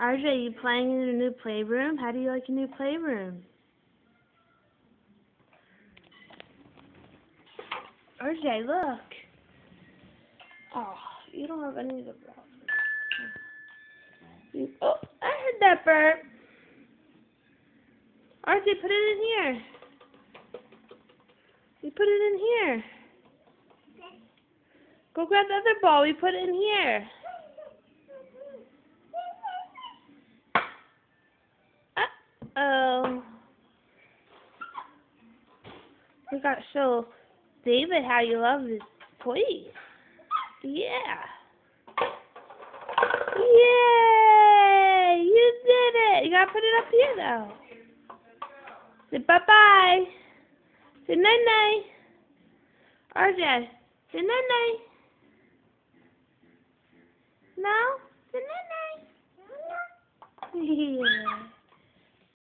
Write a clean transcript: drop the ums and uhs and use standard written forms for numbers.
RJ, you playing in a new playroom? How do you like a new playroom? RJ, look. Oh, you don't have any of the balls. Oh, I heard that burp. RJ, put it in here. You put it in here. Go grab the other ball. We put it in here. Uh-oh. We got to show David how you love this toy. Yeah. Yay! You did it! You gotta put it up here though. Say bye-bye. Say night-night. RJ, say night-night. No? Say night-night. Yeah.